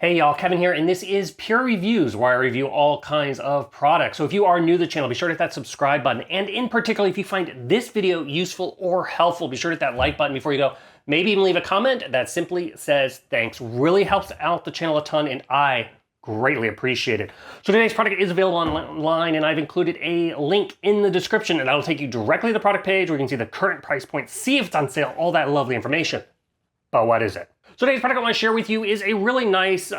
Hey y'all, Kevin here, and this is Pure Reviews, where I review all kinds of products. So if you are new to the channel, be sure to hit that subscribe button. And in particular, if you find this video useful or helpful, be sure to hit that like button before you go. Maybe even leave a comment that simply says thanks. Really helps out the channel a ton, and I greatly appreciate it. So today's product is available online, and I've included a link in the description, and that'll take you directly to the product page where you can see the current price point, see if it's on sale, all that lovely information. But what is it? So today's product I want to share with you is a really nice,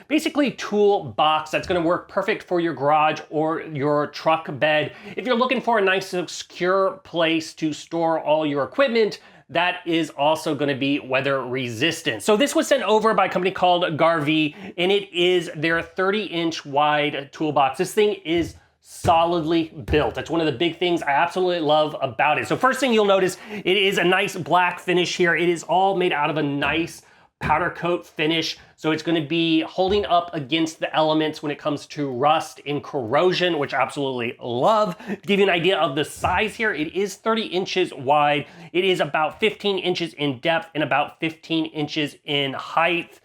basically tool box that's going to work perfect for your garage or your truck bed. If you're looking for a nice, secure place to store all your equipment, that is also going to be weather resistant. So this was sent over by a company called Garvee, and it is their 30-inch wide toolbox. This thing is solidly built. That's one of the big things I absolutely love about it. So first thing you'll notice, it is a nice black finish here. It is all made out of a nice powder coat finish. So it's going to be holding up against the elements when it comes to rust and corrosion, which I absolutely love. To give you an idea of the size here, it is 30 inches wide. It is about 15 inches in depth and about 15 inches in height.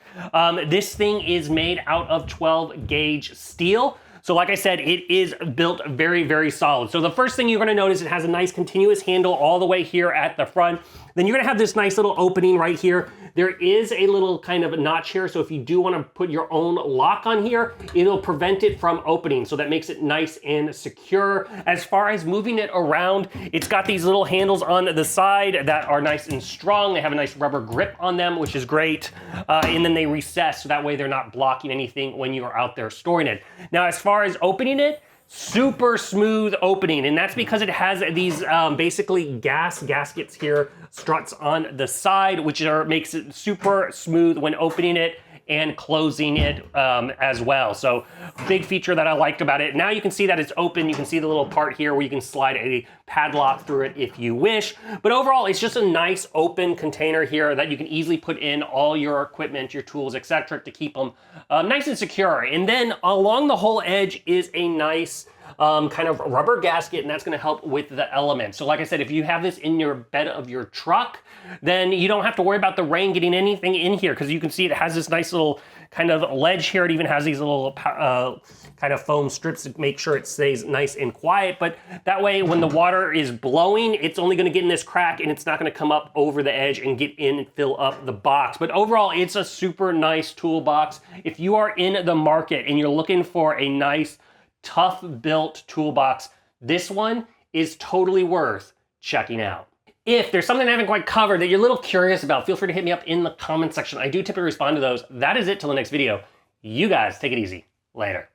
This thing is made out of 12 gauge steel. So like I said, it is built very, very solid. So the first thing you're gonna notice, it has a nice continuous handle all the way here at the front. Then you're gonna have this nice little opening right here. There is a little kind of notch here, so if you do wanna put your own lock on here, it'll prevent it from opening, so that makes it nice and secure. As far as moving it around, it's got these little handles on the side that are nice and strong. They have a nice rubber grip on them, which is great. And then they recess, so that way they're not blocking anything when you are out there storing it. Now, as far as opening it, super smooth opening, and that's because it has these basically gaskets here, struts on the side, which makes it super smooth when opening it and closing it as well. So big feature that I liked about it. Now you can see that it's open. You can see the little part here where you can slide a padlock through it if you wish. But overall, it's just a nice open container here that you can easily put in all your equipment, your tools, etc., to keep them nice and secure. And then along the whole edge is a nice kind of rubber gasket, and that's going to help with the elements. So like I said, if you have this in your bed of your truck, then you don't have to worry about the rain getting anything in here, because you can see it has this nice little kind of ledge here. It even has these little kind of foam strips to make sure it stays nice and quiet. But that way, when the water is blowing, it's only going to get in this crack, and it's not going to come up over the edge and get in and fill up the box. But overall, it's a super nice toolbox. If you are in the market and you're looking for a nice, tough built toolbox, this one is totally worth checking out. If there's something I haven't quite covered that you're a little curious about, feel free to hit me up in the comment section. I do typically respond to those. That is it till the next video. You guys take it easy. Later.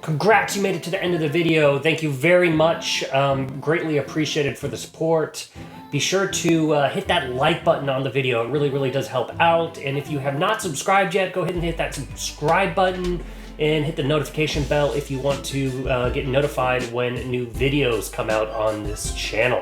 Congrats, you made it to the end of the video. Thank you very much. Greatly appreciated for the support. Be sure to hit that like button on the video. It really, really does help out. And if you have not subscribed yet, go ahead and hit that subscribe button and hit the notification bell if you want to get notified when new videos come out on this channel.